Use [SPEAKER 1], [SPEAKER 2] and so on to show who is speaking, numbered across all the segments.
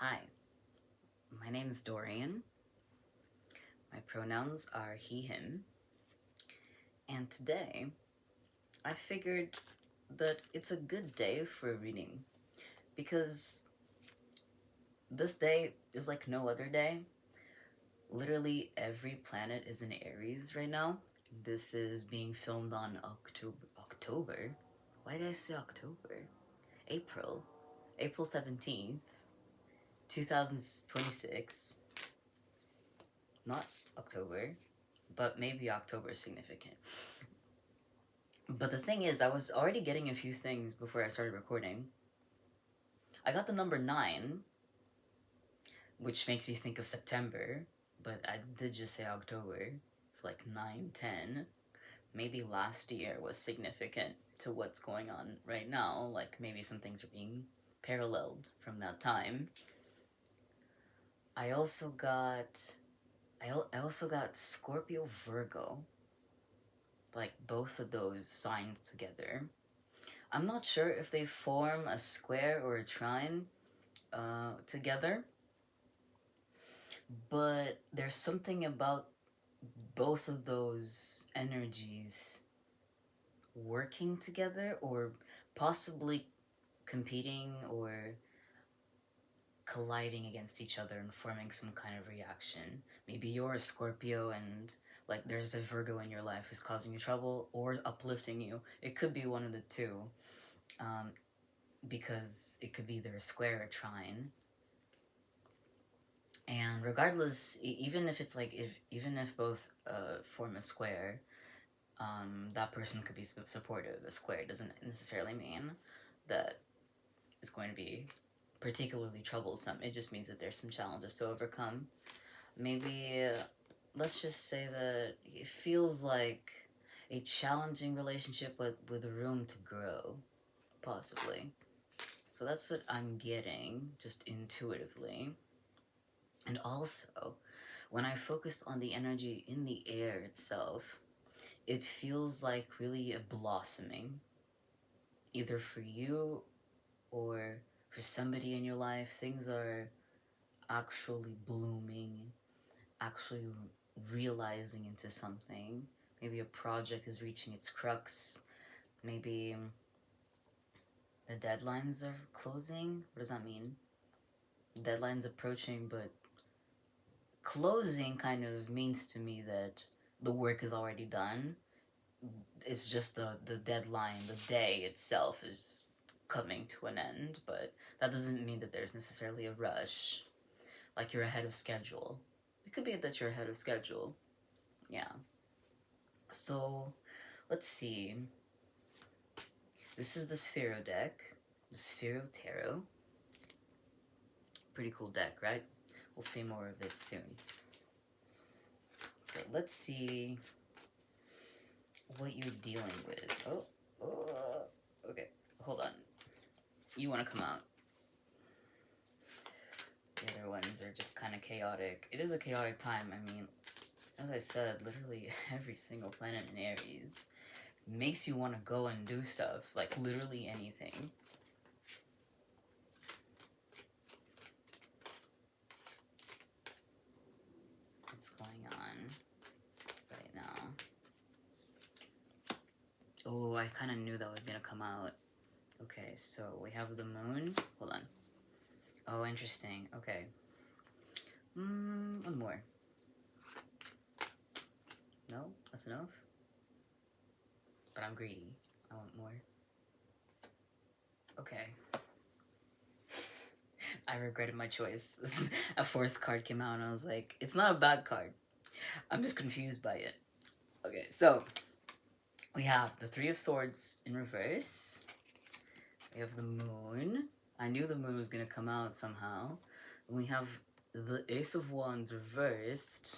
[SPEAKER 1] Hi, my name is Dorian. My pronouns are he, him, and today I figured that it's a good day for a reading because this day is like no other day. Literally every planet is in Aries right now. This is being filmed on October? Why did I say October? April. April 17th, 2026. Not October, but maybe October is significant. But the thing is, I was already getting a few things before I started recording. I got the number 9, which makes me think of September, but I did just say October. It's like 9, 10. Maybe last year was significant to what's going on right now. Like maybe some things are being paralleled from that time. I also got I also got Scorpio Virgo. Like both of those signs together. I'm not sure if they form a square or a trine together, but there's something about both of those energies working together or possibly competing or colliding against each other and forming some kind of reaction. Maybe you're a Scorpio and like there's a Virgo in your life who's causing you trouble or uplifting you. It could be one of the two, um, because it could be either a square or trine. And regardless, even if it's like even if both form a square, that person could be supportive. A square doesn't necessarily mean that it's going to be particularly troublesome. It just means that there's some challenges to overcome. Maybe let's just say that it feels like a challenging relationship, but with room to grow, possibly. So that's what I'm getting, just intuitively. And also, when I focused on the energy in the air itself, it feels like really a blossoming, either for you or for somebody in your life. Things are actually blooming, actually realizing into something. Maybe a project is reaching its crux. Maybe the deadlines are closing. What does that mean? Deadlines approaching, but closing kind of means to me that the work is already done. It's just the deadline, the day itself is coming to an end, but that doesn't mean that there's necessarily a rush, like you're ahead of schedule. It could be that you're ahead of schedule. Yeah. So, let's see. This is the Sefirot deck, the Sefirot Tarot. Pretty cool deck, right? We'll see more of it soon. So, let's see what you're dealing with. Okay, hold on. You want to come out. The other ones are just kind of chaotic. It is a chaotic time. I mean, as I said, literally every single planet in Aries makes you want to go and do stuff. Like, literally anything. What's going on right now? Oh, I kind of knew that was going to come out. Okay, so we have the moon. Hold on. Oh, interesting. Okay. One more. No? That's enough? But I'm greedy. I want more. Okay. I regretted my choice. A fourth card came out and I was like, it's not a bad card. I'm just confused by it. Okay, so we have the Three of Swords in reverse. We have the moon. I knew the moon was going to come out somehow. And we have the Ace of Wands reversed.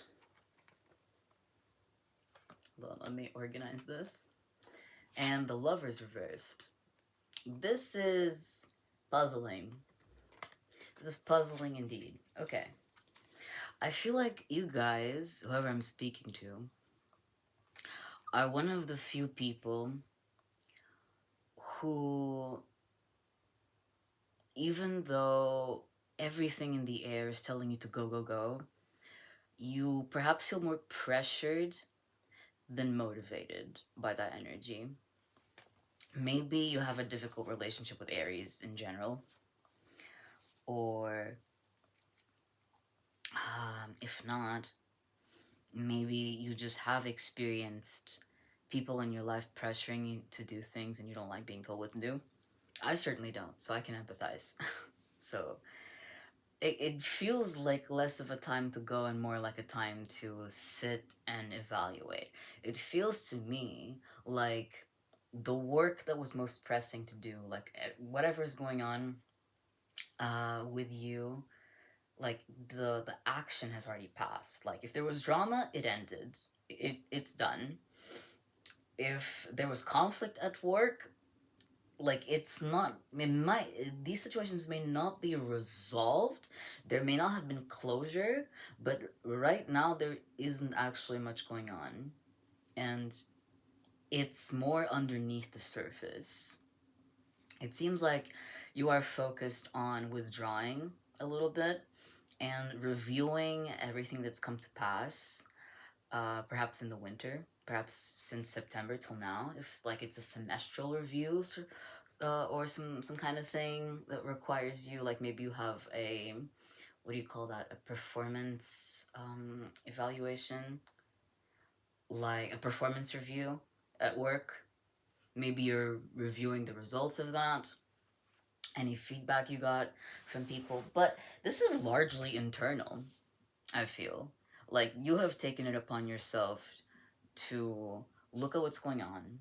[SPEAKER 1] Hold on, let me organize this. And the Lovers reversed. This is puzzling. This is puzzling indeed. Okay. I feel like you guys, whoever I'm speaking to, are one of the few people who, even though everything in the air is telling you to go, go, go, you perhaps feel more pressured than motivated by that energy. Maybe you have a difficult relationship with Aries in general, or if not, maybe you just have experienced people in your life pressuring you to do things and you don't like being told what to do. I certainly don't, so I can empathize. So it feels like less of a time to go and more like a time to sit and evaluate. It feels to me like the work that was most pressing to do, like whatever is going on with you, like the action has already passed. Like if there was drama, it ended. It's done. If there was conflict at work, like it's not, it might, these situations may not be resolved, there may not have been closure, but right now there isn't actually much going on, and it's more underneath the surface. It seems like you are focused on withdrawing a little bit and reviewing everything that's come to pass, perhaps in the winter, perhaps since September till now, if like it's a semestral review, or some kind of thing that requires you, like maybe you have a, what do you call that, a performance evaluation, like a performance review at work. Maybe you're reviewing the results of that, any feedback you got from people, but this is largely internal. I feel like you have taken it upon yourself to look at what's going on,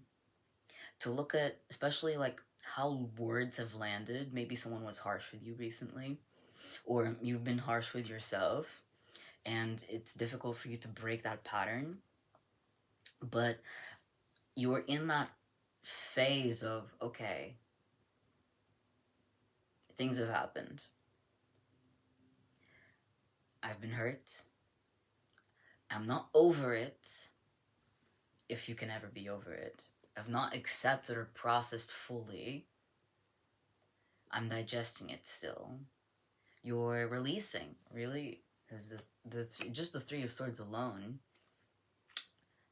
[SPEAKER 1] to look at especially like how words have landed. Maybe someone was harsh with you recently, or you've been harsh with yourself, and it's difficult for you to break that pattern. But you're in that phase of, okay, things have happened. I've been hurt. I'm not over it, if you can ever be over it. I've not accepted or processed fully. I'm digesting it still. You're releasing, really, because just the Three of Swords alone,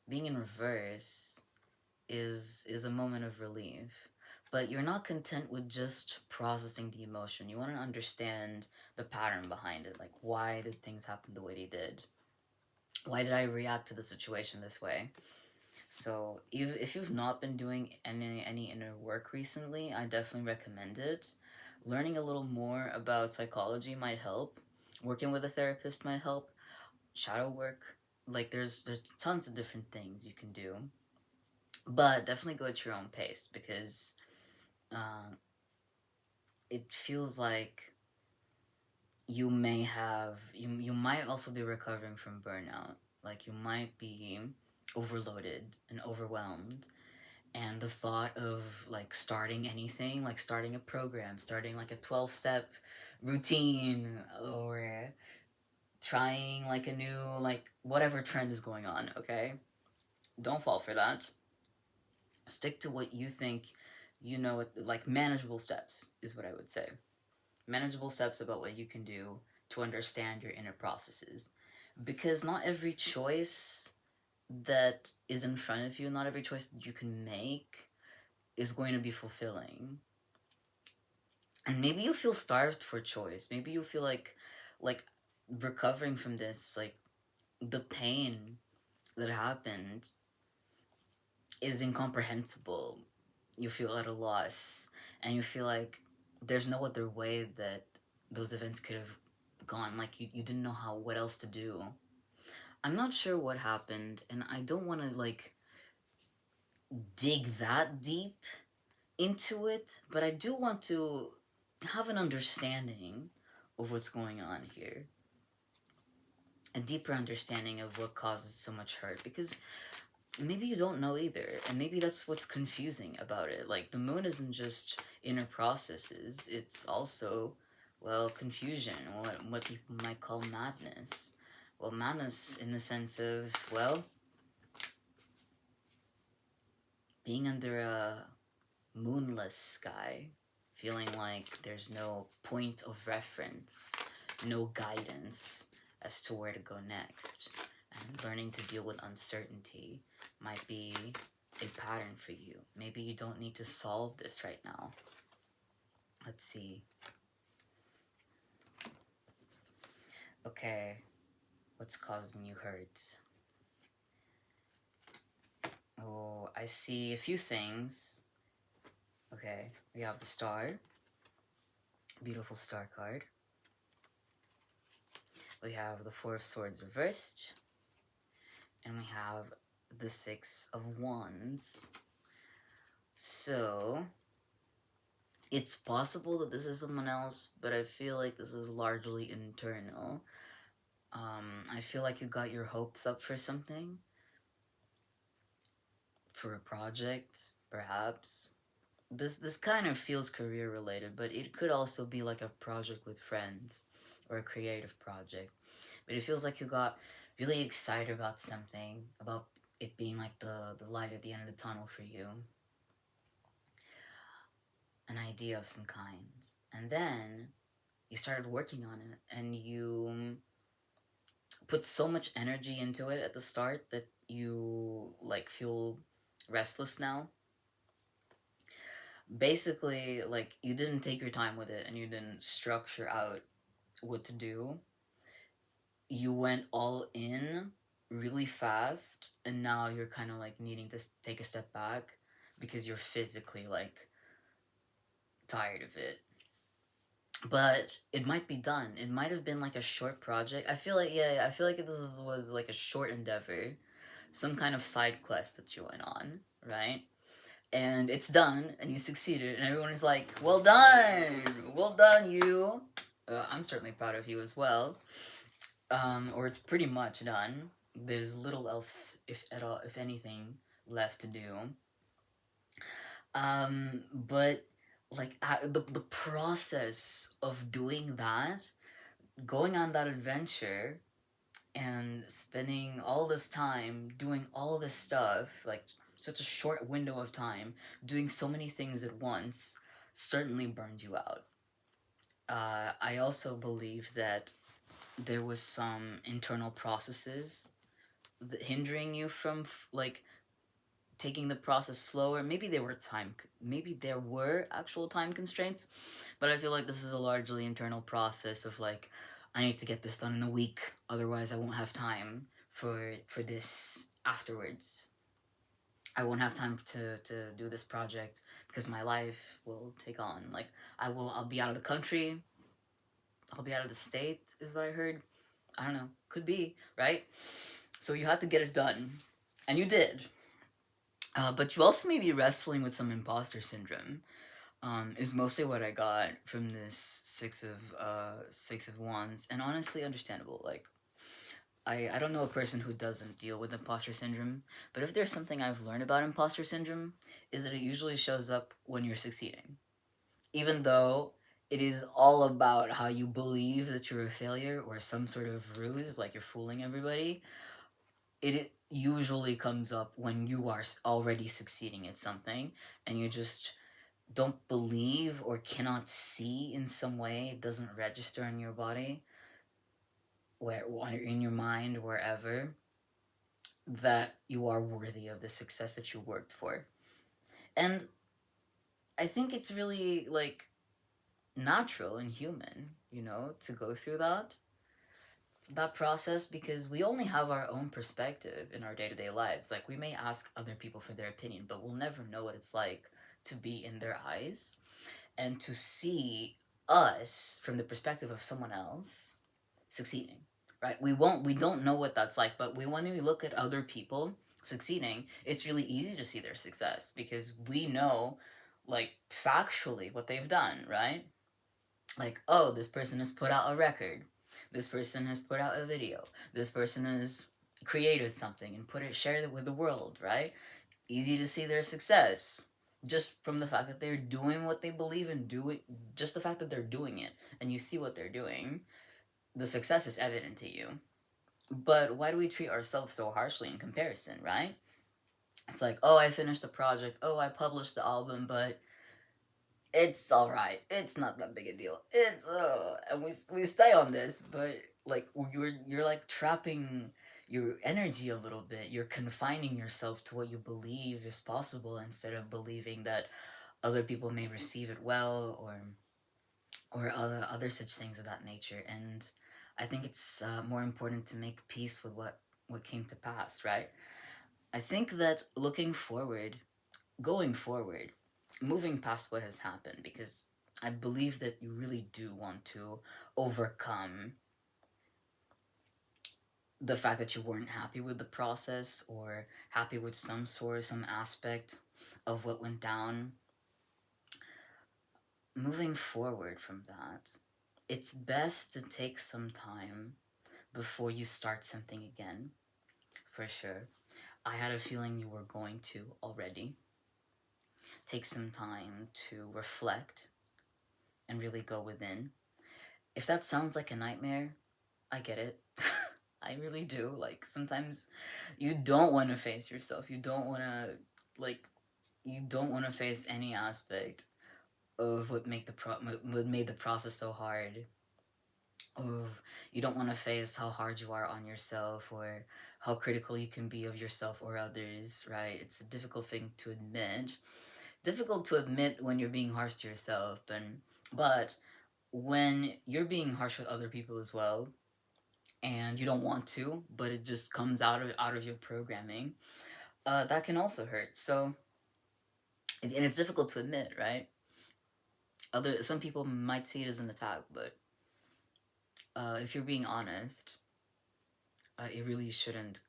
[SPEAKER 1] being in reverse, is a moment of relief. But you're not content with just processing the emotion. You want to understand the pattern behind it. Like, why did things happen the way they did? Why did I react to the situation this way? So if you've not been doing any inner work recently, I definitely recommend it. Learning a little more about psychology might help. Working with a therapist might help. Shadow work, like there's tons of different things you can do, but definitely go at your own pace, because uh, it feels like you might also be recovering from burnout. Like you might be overloaded and overwhelmed, and the thought of like starting anything, like starting a program, starting like a 12-step routine, or trying like a new, like whatever trend is going on, okay? Don't fall for that. Stick to what you think, you know, like manageable steps is what I would say. Manageable steps about what you can do to understand your inner processes. Because not every choice that is in front of you, not every choice that you can make is going to be fulfilling. And maybe you feel starved for choice. Maybe you feel like recovering from this, like the pain that happened is incomprehensible. You feel at a loss, and you feel like there's no other way that those events could have gone. Like you didn't know what else to do. I'm not sure what happened, and I don't want to like dig that deep into it, but I do want to have an understanding of what's going on here. A deeper understanding of what causes so much hurt, because maybe you don't know either, and maybe that's what's confusing about it. Like the moon isn't just inner processes, it's also, well, confusion, what people might call madness. Well, madness in the sense of, well, being under a moonless sky, feeling like there's no point of reference, no guidance as to where to go next. And learning to deal with uncertainty might be a pattern for you. Maybe you don't need to solve this right now. Let's see. Okay, what's causing you hurt? Oh, I see a few things. Okay, we have the star. Beautiful star card. We have the Four of Swords reversed. And we have the Six of Wands. So, it's possible that this is someone else, but I feel like this is largely internal. I feel like you got your hopes up for something. For a project, perhaps. This kind of feels career related, but it could also be like a project with friends or a creative project. But it feels like you got really excited about something, about it being like the light at the end of the tunnel for you. An idea of some kind. And then you started working on it and you put so much energy into it at the start that you like feel restless now. Basically, like, you didn't take your time with it and you didn't structure out what to do. You went all in really fast, and now you're kind of like needing to take a step back because you're physically like tired of it. But it might be done. It might have been like a short project. I feel like, yeah, I feel like was like a short endeavor, some kind of side quest that you went on, right? And it's done, and you succeeded, and everyone is like, well done, you. I'm certainly proud of you as well. Or it's pretty much done. There's little else, if at all, if anything, left to do. But like the process of doing that, going on that adventure, and spending all this time doing all this stuff, like such a short window of time, doing so many things at once, certainly burned you out. I also believe that there was some internal processes hindering you from like taking the process slower. Maybe there were actual time constraints, but I feel like this is a largely internal process of like, I need to get this done in a week, otherwise I won't have time for this afterwards. I won't have time to do this project because my life will take on, like, I'll be out of the country, I'll be out of the state, is what I heard. I don't know, could be, right? So you had to get it done, and you did. But you also may be wrestling with some imposter syndrome. Is mostly what I got from this Six of Wands, and honestly, understandable. Like, I don't know a person who doesn't deal with imposter syndrome, but if there's something I've learned about imposter syndrome, is that it usually shows up when you're succeeding. Even though it is all about how you believe that you're a failure or some sort of ruse, like you're fooling everybody, it usually comes up when you are already succeeding at something and you just don't believe or cannot see in some way, it doesn't register in your body, where in your mind, wherever, that you are worthy of the success that you worked for. And I think it's really like natural and human, to go through that process, because we only have our own perspective in our day-to-day lives. Like, we may ask other people for their opinion, but we'll never know what it's like to be in their eyes and to see us from the perspective of someone else succeeding, right? We don't know what that's like, but when we look at other people succeeding, it's really easy to see their success because we know, like, factually what they've done, right? Like, oh, this person has put out a record, this person has put out a video, this person has created something and shared it with the world, right? Easy to see their success just from the fact that they're doing what they believe in doing. Just the fact that they're doing it and you see what they're doing, the success is evident to you. But why do we treat ourselves so harshly in comparison, right? It's like, oh, I finished the project, oh, I published the album, but It's all right. It's not that big a deal. It's and we stay on this, but like you're like trapping your energy a little bit. You're confining yourself to what you believe is possible instead of believing that other people may receive it well, or other such things of that nature. And I think it's more important to make peace with what came to pass, right? I think that looking forward, going forward, moving past what has happened, because I believe that you really do want to overcome the fact that you weren't happy with the process or happy with some aspect of what went down. Moving forward from that, it's best to take some time before you start something again, for sure. I had a feeling you were going to already. Take some time to reflect and really go within. If that sounds like a nightmare, I get it. I really do. Like, sometimes you don't want to face yourself. You don't want to, like, you don't want to face any aspect of what made the process so hard. Of you don't want to face how hard you are on yourself or how critical you can be of yourself or others, right? It's a difficult thing to admit. Difficult to admit when you're being harsh to yourself, but when you're being harsh with other people as well, and you don't want to, but it just comes out of your programming, that can also hurt. So, and it's difficult to admit, right? Some people might see it as an attack, but if you're being honest, it really shouldn't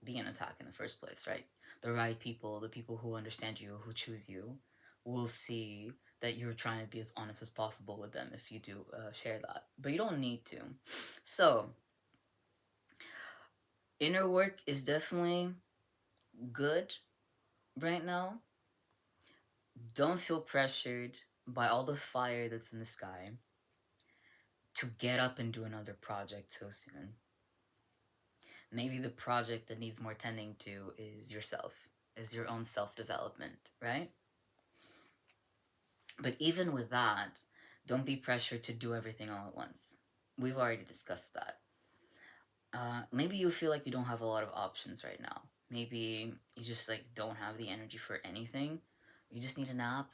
[SPEAKER 1] be an attack in the first place, right? The right people, the people who understand you, who choose you, will see that you're trying to be as honest as possible with them if you do share that. But you don't need to. So, inner work is definitely good right now. Don't feel pressured by all the fire that's in the sky to get up and do another project so soon. Maybe the project that needs more tending to is yourself, is your own self development, right? But even with that, don't be pressured to do everything all at once. We've already discussed that. Maybe you feel like you don't have a lot of options right now. Maybe you just like don't have the energy for anything. You just need a nap.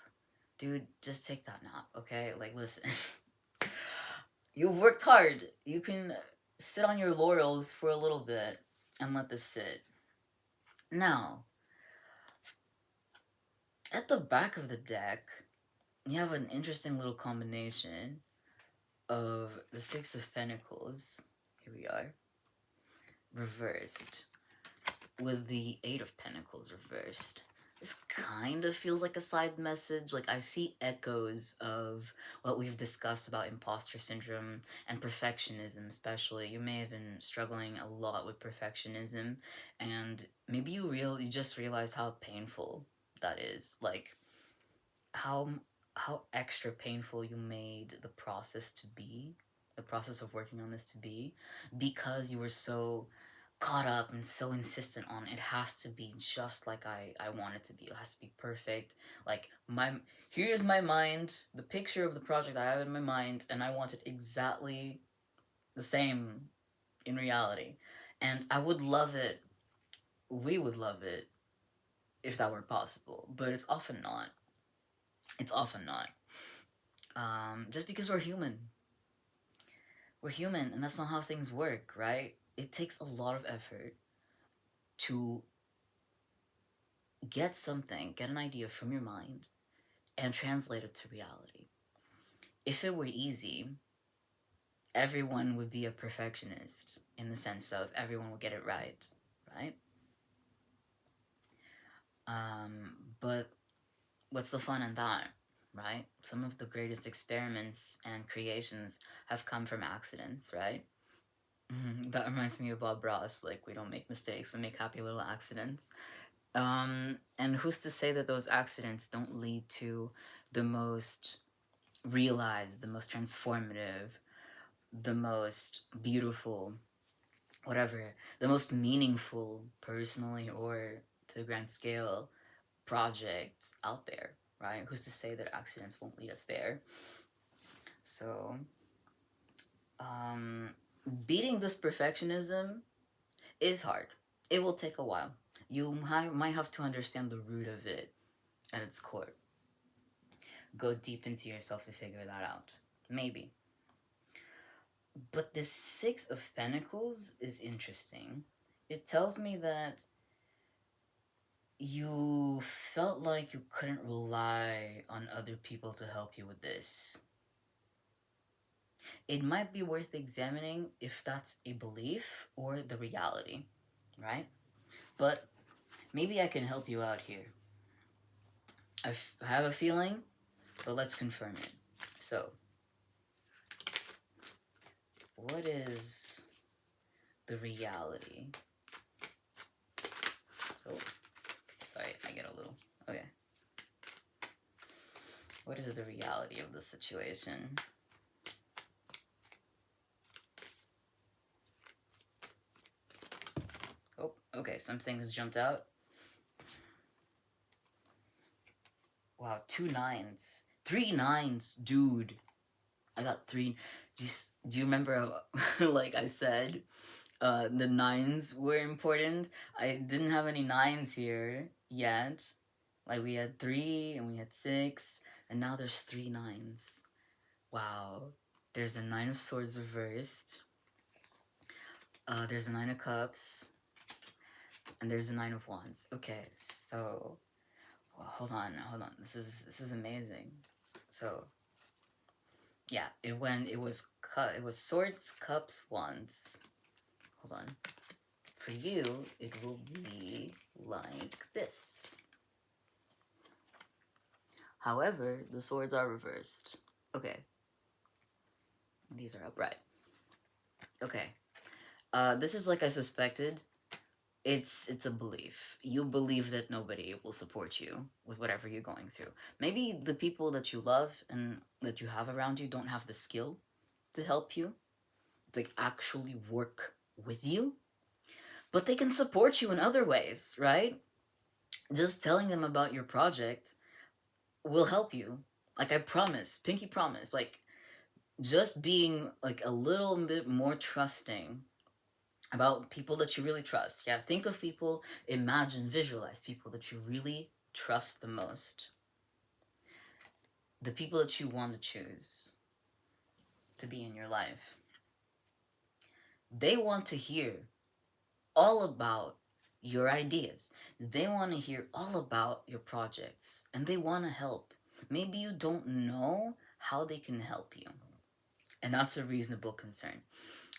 [SPEAKER 1] Dude, just take that nap, okay? Like, listen. You've worked hard. You can sit on your laurels for a little bit and let this sit. Now, at the back of the deck, you have an interesting little combination of the Six of Pentacles. Here we are. Reversed. With the Eight of Pentacles reversed. This kind of feels like a side message. Like, I see echoes of what we've discussed about imposter syndrome and perfectionism, especially. You may have been struggling a lot with perfectionism, and maybe you just realize how painful that is. Like, how how extra painful you made the process to be, the process of working on this to be, because you were so caught up and so insistent on it has to be just like I want it to be. It has to be perfect. Like, here's my mind, the picture of the project I have in my mind, and I want it exactly the same in reality. And I would love it, we would love it if that were possible, but it's often not. It's often not. Just because we're human. We're human, and that's not how things work, right? It takes a lot of effort to get an idea from your mind, and translate it to reality. If it were easy, everyone would be a perfectionist in the sense of everyone would get it right, right? But what's the fun in that, right? Some of the greatest experiments and creations have come from accidents, right? That reminds me of Bob Ross. Like, we don't make mistakes, we make happy little accidents. And who's to say that those accidents don't lead to the most realized, the most transformative, the most beautiful, whatever, the most meaningful, personally or to the grand scale, project out there, right? Who's to say that accidents won't lead us there? So, um, beating this perfectionism is hard. It will take a while. You might have to understand the root of it at its core. Go deep into yourself to figure that out. Maybe. But the Six of Pentacles is interesting. It tells me that you felt like you couldn't rely on other people to help you with this. It might be worth examining if that's a belief or the reality, right? But maybe I can help you out here. I have a feeling, but let's confirm it. So, what is the reality? Oh, sorry, I get a little. Okay. What is the reality of the situation? Oh, okay, some things jumped out. Wow, 2 9s. 3 9s, dude. I got 3. Do you remember how, like I said, the 9s were important? I didn't have any 9s here yet. Like, we had 3 and we had 6, and now there's 3 9s. Wow. There's the 9 of Swords reversed. There's the 9 of Cups. And there's the 9 of Wands. Okay, so... Well, hold on. This is amazing. So... Yeah, it was Swords, Cups, Wands. Hold on. For you, it will be like this. However, the swords are reversed. Okay. These are upright. Okay. This is like I suspected. It's a belief. You believe that nobody will support you with whatever you're going through. Maybe the people that you love and that you have around you don't have the skill to help you, to actually work with you, but they can support you in other ways, right? Just telling them about your project will help you. Like, I promise, pinky promise, like, just being like a little bit more trusting about people that you really trust. Yeah, think of people, imagine, visualize people that you really trust the most. The people that you want to choose to be in your life. They want to hear all about your ideas. They want to hear all about your projects, and they want to help. Maybe you don't know how they can help you, and that's a reasonable concern.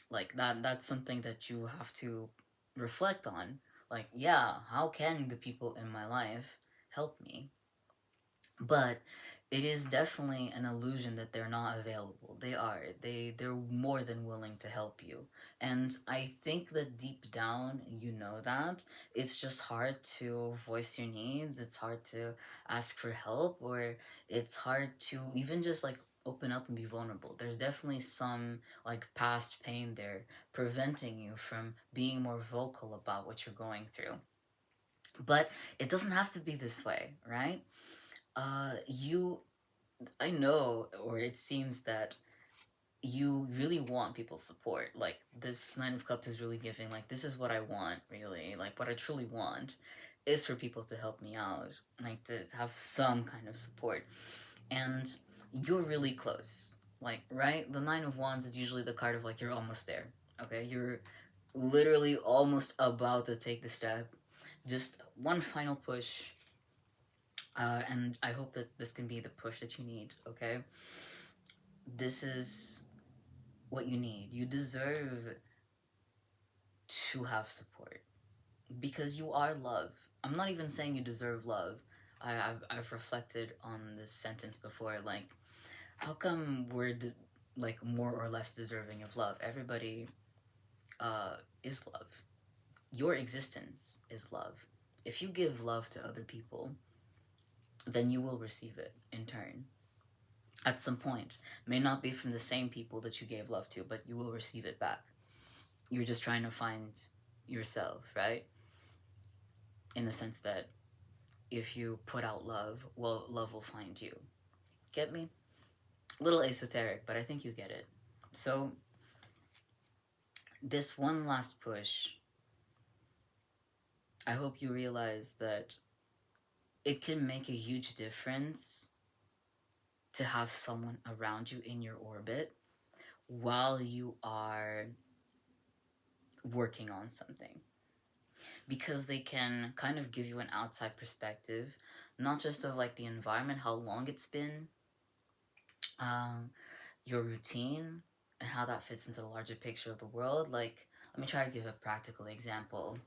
[SPEAKER 1] Like, that's something that you have to reflect on. Like, yeah, how can the people in my life help me? But it is definitely an illusion that they're not available. They are. They're more than willing to help you. And I think that deep down you know that. It's just hard to voice your needs. It's hard to ask for help, or it's hard to even just like open up and be vulnerable. There's definitely some like past pain there preventing you from being more vocal about what you're going through. But it doesn't have to be this way, right? You, I know, or it seems that you really want people's support. Like, this Nine of Cups is really giving, like, this is what I want, really. Like, what I truly want is for people to help me out, like, to have some kind of support. And you're really close. Like, right? The Nine of Wands is usually the card of, like, you're almost there, okay? You're literally almost about to take the step. Just one final push, and I hope that this can be the push that you need, okay? This is what you need. You deserve to have support because you are love. I'm not even saying you deserve love. I've reflected on this sentence before. Like, how come we're like more or less deserving of love? Everybody is love. Your existence is love. If you give love to other people, then you will receive it in turn. At some point. May not be from the same people that you gave love to, but you will receive it back. You're just trying to find yourself, right? In the sense that if you put out love, well, love will find you. Get me? A little esoteric, but I think you get it. So, this one last push, I hope you realize that it can make a huge difference to have someone around you in your orbit while you are working on something, because they can kind of give you an outside perspective, not just of like the environment, how long it's been, um, your routine, and how that fits into the larger picture of the world. Like, let me try to give a practical example.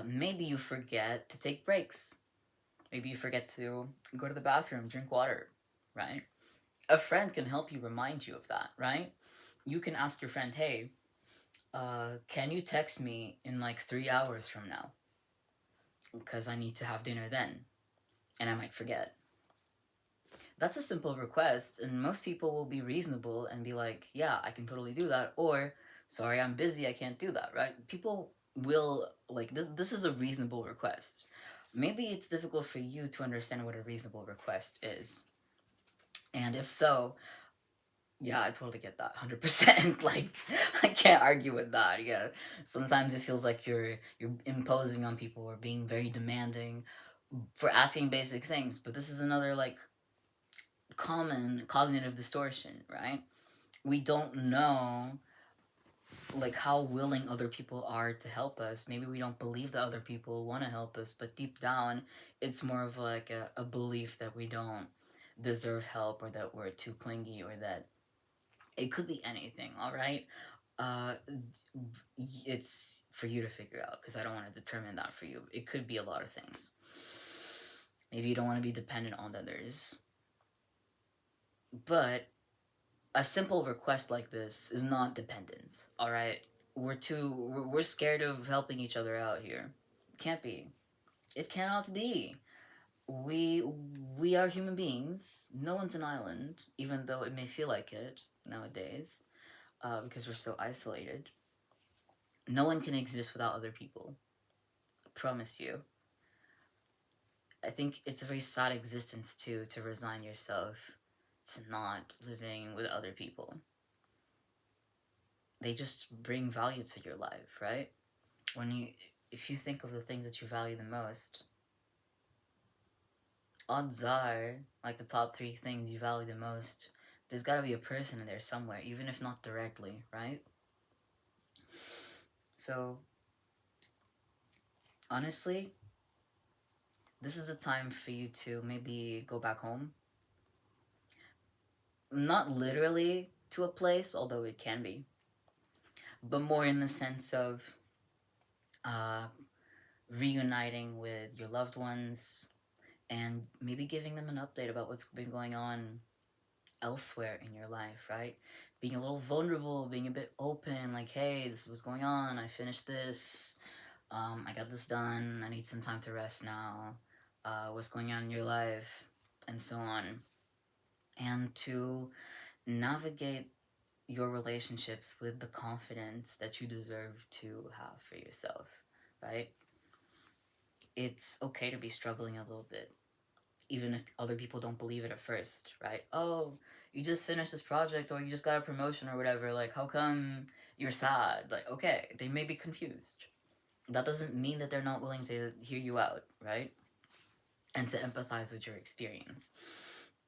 [SPEAKER 1] Maybe you forget to take breaks. Maybe you forget to go to the bathroom, drink water, right? A friend can help you remind you of that, right? You can ask your friend, hey, can you text me in like 3 hours from now? Because I need to have dinner then, and I might forget. That's a simple request, and most people will be reasonable and be like, yeah, I can totally do that, or sorry, I'm busy, I can't do that, right? People will, like, this is a reasonable request. Maybe it's difficult for you to understand what a reasonable request is. And if so, yeah, I totally get that, 100%. Like, I can't argue with that. Yeah, sometimes it feels like you're imposing on people or being very demanding for asking basic things. But this is another like common cognitive distortion, right? We don't know like how willing other people are to help us. Maybe we don't believe that other people want to help us, but deep down, it's more of like a belief that we don't deserve help, or that we're too clingy, or that it could be anything. All right, uh, it's for you to figure out, because I don't want to determine that for you. It could be a lot of things. Maybe you don't want to be dependent on others, but a simple request like this is not dependence. All right, we're scared of helping each other out here. Can't be. It cannot be. We we are human beings. No one's an island, even though it may feel like it nowadays, because we're so isolated. No one can exist without other people. I promise you. I think it's a very sad existence too, to resign yourself to not living with other people. They just bring value to your life, right? When you If you think of the things that you value the most, odds are, like the top three things you value the most, there's got to be a person in there somewhere, even if not directly, right? So honestly, this is a time for you to maybe go back home. Not literally to a place, although it can be, but more in the sense of uh, reuniting with your loved ones, and maybe giving them an update about what's been going on elsewhere in your life, right? Being a little vulnerable, being a bit open, like, hey, this is what's going on, I finished this, I got this done, I need some time to rest now, what's going on in your life, and so on. And to navigate your relationships with the confidence that you deserve to have for yourself, right? It's okay to be struggling a little bit, even if other people don't believe it at first, right? Oh, you just finished this project, or you just got a promotion, or whatever. Like, how come you're sad? Like, okay, they may be confused. That doesn't mean that they're not willing to hear you out, right? And to empathize with your experience.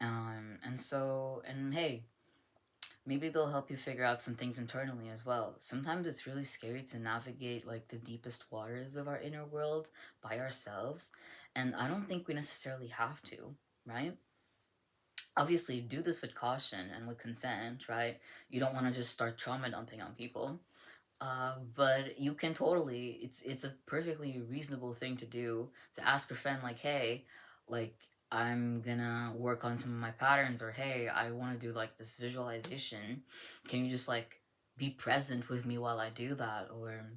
[SPEAKER 1] And hey, maybe they'll help you figure out some things internally as well. Sometimes it's really scary to navigate like the deepest waters of our inner world by ourselves, and I don't think we necessarily have to, right? Obviously, do this with caution and with consent, right? You don't want to just start trauma dumping on people. But you can totally, it's a perfectly reasonable thing to do, to ask a friend like, hey, like, I'm gonna work on some of my patterns, or hey, I want to do like this visualization. Can you just like be present with me while I do that? Or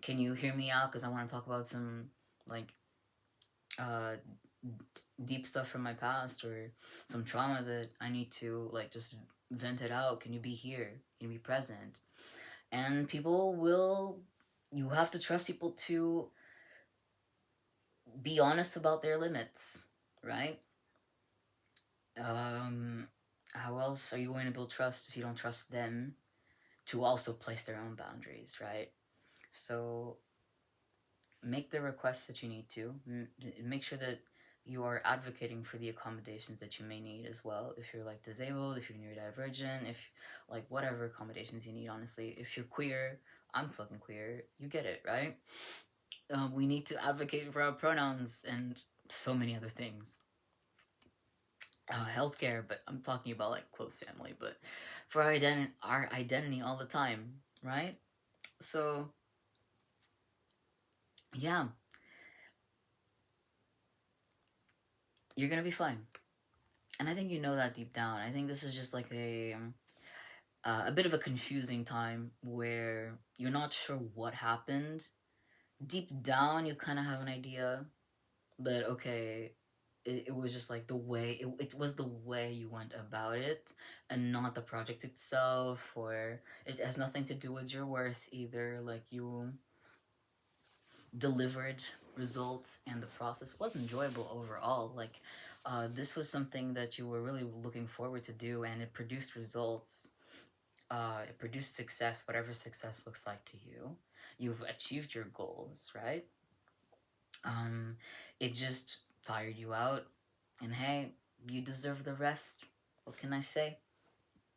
[SPEAKER 1] can you hear me out because I want to talk about some like uh deep stuff from my past, or some trauma that I need to like just vent it out? Can you be here? Can you be present? And people will, you have to trust people to be honest about their limits, right? Um, how else are you going to build trust if you don't trust them to also place their own boundaries, right? So make the requests that you need to. Make sure that you are advocating for the accommodations that you may need as well. If you're like disabled, if you're neurodivergent, if like whatever accommodations you need, honestly. If you're queer, I'm fucking queer. You get it, right? We need to advocate for our pronouns and so many other things. Healthcare, but I'm talking about like close family, but for our identity all the time, right? So yeah, you're gonna be fine, and I think you know that deep down. I think this is just like a bit of a confusing time where you're not sure what happened. Deep down, you kind of have an idea that okay, it was just like the way it was the way you went about it, and not the project itself, or it has nothing to do with your worth either. Like you delivered results, and the process was enjoyable overall. Like this was something that you were really looking forward to do, and it produced results. It produced success, whatever success looks like to you. You've achieved your goals, right? Um, it just tired you out, and hey, you deserve the rest. What can I say?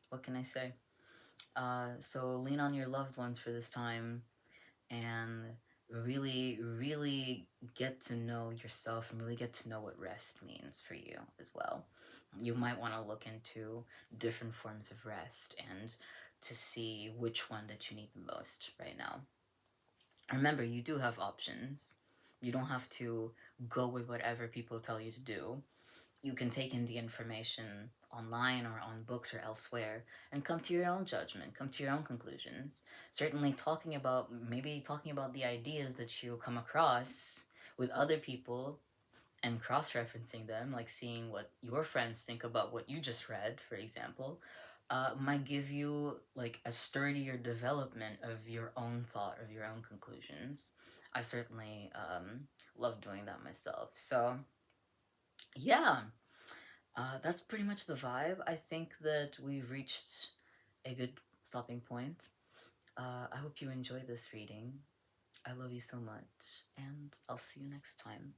[SPEAKER 1] What can I say? So lean on your loved ones for this time, and really, really get to know yourself, and really get to know what rest means for you as well. You might want to look into different forms of rest and to see which one that you need the most right now. Remember, you do have options. You don't have to go with whatever people tell you to do. You can take in the information online or on books or elsewhere and come to your own judgment, come to your own conclusions. Certainly maybe talking about the ideas that you come across with other people and cross-referencing them, like seeing what your friends think about what you just read, for example, might give you like a sturdier development of your own thought, of your own conclusions. I certainly love doing that myself. So yeah, that's pretty much the vibe. I think that we've reached a good stopping point. I hope you enjoy this reading. I love you so much, and I'll see you next time.